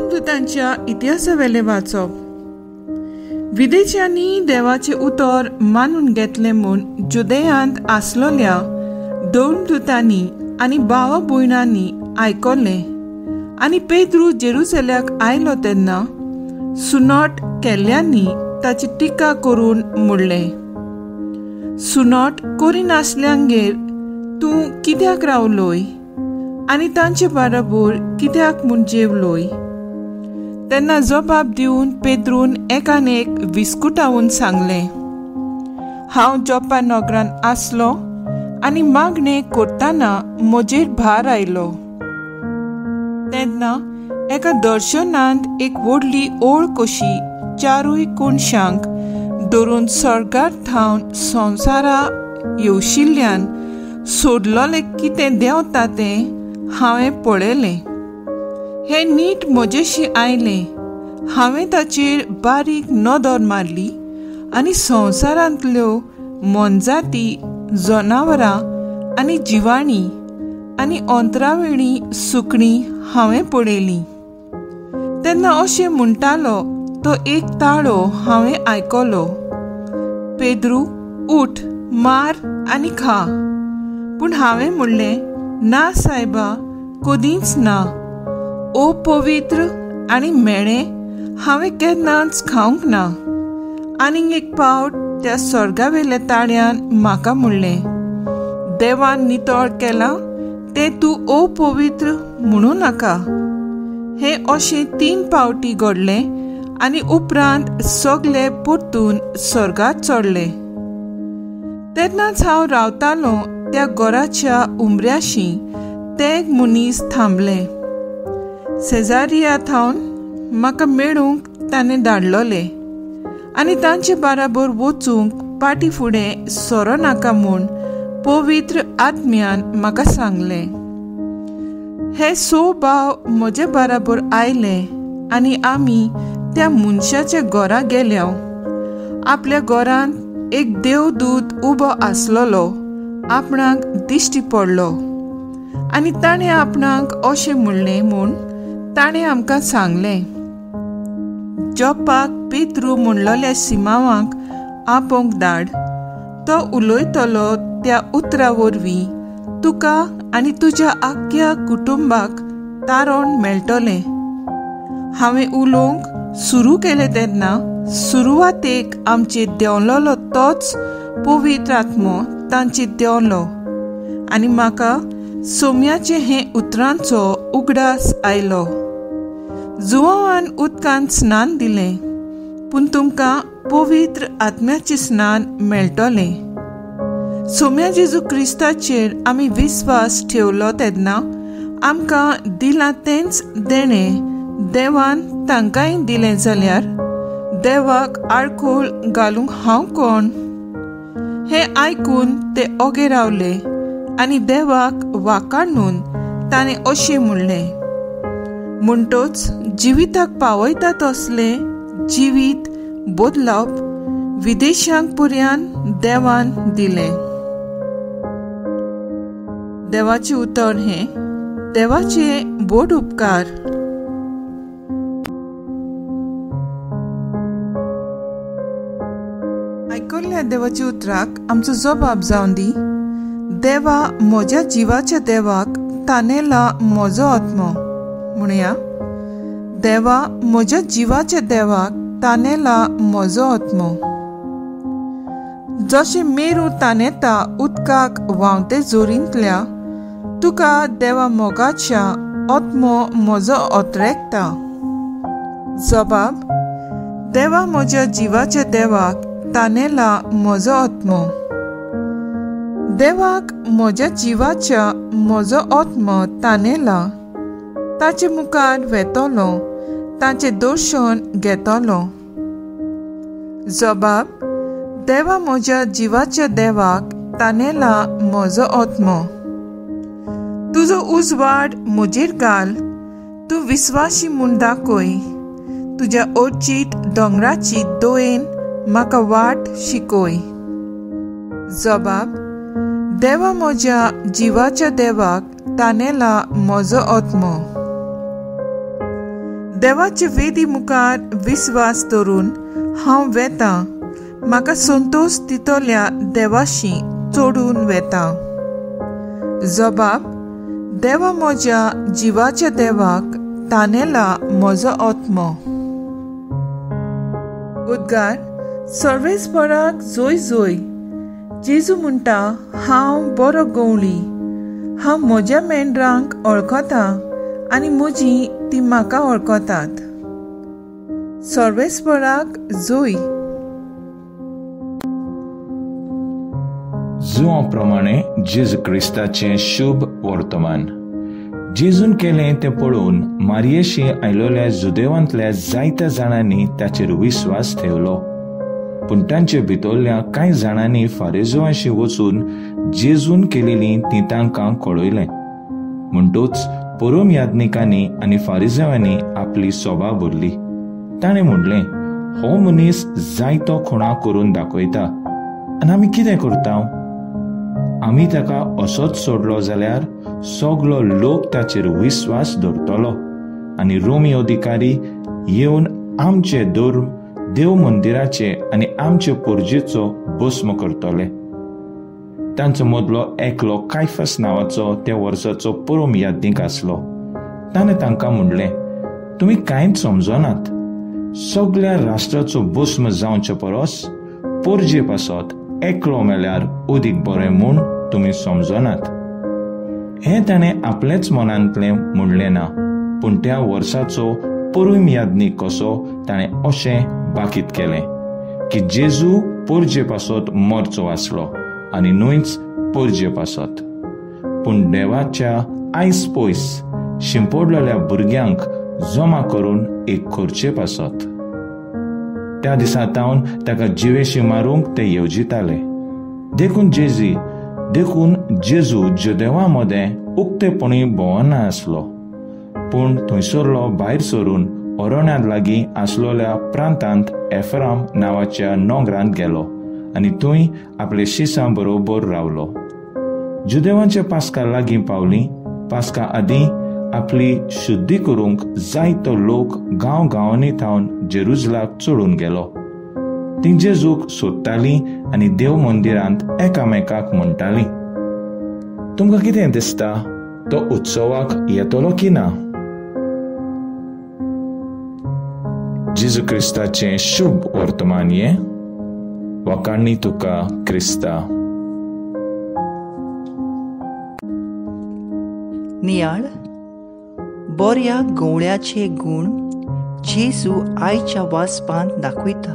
देवदूतांच्या इतिहासावेले वाचप. विदेच्यांनी देवाचे उतर मानून घेतले म्हूण जुदेयांत आसलोल्या दोन दूतांनी आनी भावा भयणांनी आयकले आनी पेद्रू जेरुसलेमाक आयलो तेन्ना सुनोट केल्ल्यांनी ताची टिका करून म्हणलें, सुनोट करिनासल्यांगेर तूं कित्याक रावलोय आनी तांचे बाराबर कित्याक म्हूण जेवलोय. तेन्ना जबाब दिवन पेद्रून एकान एक विस्कुटावून सांगलें, हांव जोप्पा नगरान आसलो आनी मागणें करतना म्हजेर भार आयलो. तेन्ना एका दर्शनांत एक व्हडली ओळ कशी चारूय कोनशांक धरून स्वर्गार थावन संवसारा येवशिल्ल्यान सोडलोलें कितें देंवता तें हांवें पळयलें. हें नीट म्हजेशी आयलें. हांवें ताचेर बारीक नदर मारली आनी संवसारांतल्यो मोनजाती, जनावरां आनी जिवाणी आनी अंतरावेळी सुकणीं हांवें पळयलीं. तेन्ना अशें म्हणटालो तो एक ताळो हांवें आयकलो, पेद्रू, उठ, मार आनी खा. पूण हांवें म्हणलें, ना सायबा, कदींच ना. ओ पवित्र आनी मेळ्ळें हांवें केन्नाच खावंक ना. आनीक एक फावट त्या स्वर्गावेल्या ताळ्यान म्हाका म्हणलें, देवान नितळ केलां तें तूं ओ पवित्र म्हणूं नाका. हें अशें 3 फावटी घडलें आनी उपरांत सगळे परतून स्वर्गांत चडले. तेन्नाच हांव रावतालों त्या घराच्या उमऱ्याशी ते एक मनीस थांबले. सेजारिया थावन म्हाका मेळूंक ताणें धाडलोलें आनी तांचे बाराबर वचूंक पाटी फुडें सोरो नाका म्हूण पवित्र आत्म्यान म्हाका सांगलें. हे 6 भाव म्हजे बाराबर आयले आनी आमी त्या मनशाच्या घरा गेल्या. आपल्या घरांत एक देवदूत उबो आसलोलो आपणाक दिश्टी पडलो आनी ताणें आपणाक अशें म्हणलें म्हूण ताणें आमकां सांगलें, जोपाक पेद्रू म्हणलोल्या सिमावांक आपोवंक धाड. तो उलयतलो त्या उतरा वरवीं तुका आनी तुज्या आख्या कुटुंबाक तारण मेळटलें. हांवें उलोवंक सुरू केलें तेन्ना सुरवातेक आमचेर देंवलोलो तोच पवित्र आत्मो तांचेर देंवलो आनी म्हाका सोम्याचे हें उतरांचो उगडास आयलो. जुवान उदकांत स्नान दिलें, पूण तुमकां पवित्र आत्म्याचें स्नान मेळटलें. सोम्या जेजू क्रिस्ताचेर आमी विस्वास ठेवलो तेन्ना आमकां दिलां तेंच देणें देवान तांकांय दिलें जाल्यार देवाक आडखोल घालूंक हांव कोण. हें आयकून ते ओगे रावले आनी देवाक वाखाणून ताणें अशें म्हणलें, म्हणटोच जिविताक पावयता तसले जिवीत बदलावप विदेशांक पर्यान देवान दिलें. देवाचें उतर हें देवाचे बोड उपकार. आयकल्ल्या देवाच्या उतराक आमचो जबाब जावन दी. देवा म्हज्या जिवाच्या देवाक तानेला म्हजो आत्मो. म्हणया, देवा म्हज्या जिवाच्या देवाक तानेला म्हजो आत्मो. जशें मेरू तानेता उदकाक व्हांवते जोरींतल्या तुका देवा मोगाच्या आत्मो म्हजो ओतरेकता. जबाब, देवा म्हज्या जिवाच्या देवाक तानेला म्हजो आत्मो. देवाक म्हज्या जिवाच्या म्हजो आत्मो तानेला. ताचे मुखार वेतलो, ताचे दर्शन घेतलो. जबाब, देवा म्हज्या जिवाच्या देवाक तानेला म्हजो आत्मो. तुजो उजवाड म्हजेर घाल, तूं विस्वासी म्हूण दाखय. तुज्या ओर्चीत दोंगराची दोयेन म्हाका वाट शिकय. जबाब, देवा म्हज्या जिवाच्या देवाक तानेला म्हजो आत्मो. देवाचे वेदी मुखार विस्वास दवरून हांव वेतां, म्हाका संतोश दितोल्या देवाशी चोडून वेतां. जबाब: देवा म्हज्या जिवाच्या देवाक तानेला म्हजो आत्मो. उद्गार. सर्वेस्पराक जोय जोय. जेजू म्हणटा, हांव बरो गवळी. हांव म्हज्या मेंढरांक वळखतां आनी म्हजी ती म्हाका वळखतात. सर्वेस्पराक जोय. जुआ प्रमाणे जेजू क्रिस्ताचें शुभ वर्तमान. जेजून केलें तें पळोवन मारयेशी आयलोल्या जुदेवांतल्या जायत्या जाणांनी ताचेर विस्वास ठेवलो. पूण तांचे भितरल्या कांय जाणांनी फारिझेवांशी वचून जेजून केलेलीं ती तांकां कळयलें. म्हणटूच परम याजकांनी आनी फारिझेवांनी आपली सभा भरली. ताणें म्हणलें, हो मनीस जायतो खुणा करून दाखयता, आनी आमी कितें करता? आमी ताका असोच सोडलो जाल्यार सगळो लोक ताचेर विस्वास दवरतलो आनी रोमी अधिकारी येवन आमचे धर्म, देव मंदिराचे आनी आमचे पोरजेचो भस्म करतले. तांचो मदलो एकलो कायफास नांवाचो त्या वर्साचो परम याजक आसलो. ताणें तांकां म्हणलें, तुमी कांयच समजनात. सगळ्या राष्ट्राचो भस्म जावचे परस पोरजे पासत एकलो मेल्यार अदीक बरें म्हूण तुमी समजनात. हें ताणें आपलेच मनांतलें म्हणलें ना, पूण त्या वर्साचो परम याजक कसो ताणें अशें बाकीत केलें की जेजू पोरजे पासत मरचो आसलो आनी न्हूच पोरजे पासत. पूण देवाच्या आयज पयस शिंपडलेल्या भुरग्यांक जमा करून एक करचे पासत. त्या दिसांतावन ताका जिवेशी मारूंक ते येवजिताले. देखून जेजू जुदेवां मदें उक्तेपणी भोंवना आसलो, पूण थंयसरलो भायर सरून अरण्यांत लागीं आसलोल्या प्रांतांत एफ्राम नांवाच्या नोंगरांत गेलो आनी थंय आपले शिसां बरोबर रावलो. जुदेवांच्या पास्का लागीं पावलीं. पास्का आदीं आपली शुद्धी करूंक जायतो लोक गांवांनी थावन जेरुसलाक चडून गेलो. तीं जेजूक सोदतालीं आनी देव मंदिरांत एकामेकाक म्हणटालीं, तुमकां कितें दिसता, तो उत्सवाक येतलो की ना? जेजू क्रिस्ताचें शुभ वर्तमान हें. वखाणी तुका क्रिस्ता. नियाळ. बऱ्या गवळ्याचे गुण जेजू आयच्या वाचपांत दाखयता.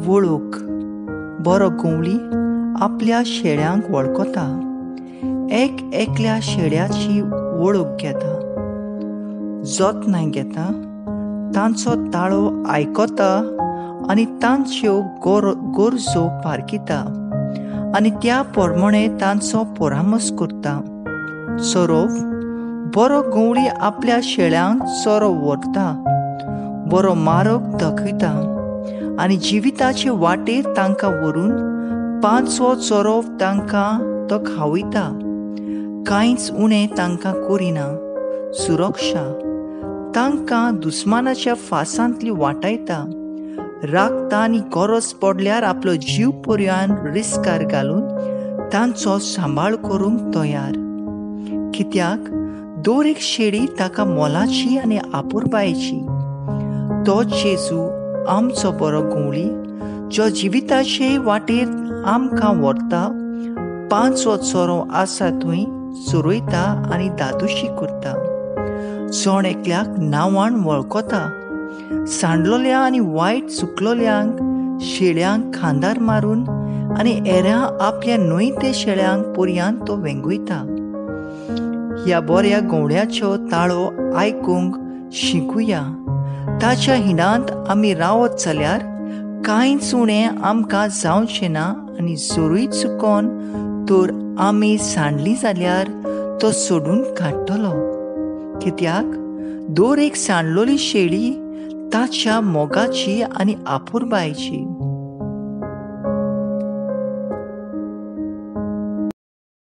वळख. बरो गवळी आपल्या शेळ्यांक वळखता. एकल्या शेळ्याची वळख घेता, जतनाय घेता, तांचो ताळो आयकता आनी तांच्यो गरजो पारकिता आनी त्या प्रमाणे तांचो परामर्श करता. चरोव. बरो गवळी आपल्या शेळ्यांक चरो व्हरता, बरो मार्ग दाखयता आनी जिविताचे वाटेर तांकां व्हरून पांचवो चरोव तांकां तो खावयता. कांयच उणें तांकां करिना. सुरक्षा. तांकां दुस्मानाच्या फासांतली वाटायता, राखता आनी गरज पडल्यार आपलो जीव पर्यंत रिस्कार घालून तांचो सांबाळ करूंक तयार. कित्याक दर एक शेळी ताका मोलाची आनी आपुरबायेची. तो जेजू आमचो बरो गवळी, जो जिविताचे वाटेर आमकां व्हरता, पांचवो चोरो आसा थंय चोरयता आनी दादोशी करता. जण एकल्याक नांवान वळखता. सांडलोल्या आनी वायट चुकलोल्यांक शेळ्यांक खांदार मारून आनी हेरां आपल्या न्हयते शेळ्यांक पर्यंत तो वेंगयता. ह्या बऱ्या गवळ्याचो ताळो आयकूंक शिकुया. ताच्या हिणांत आमी रावत जाल्यार कांयच उणें आमकां जावचें ना आनी जरूय चुकोन तर आमी सांडलीं जाल्यार तो सोडून काडटलो. कित्याक दर एक सांडलोली शेळी ताच्या मोगाची आनी आपुरबायेची.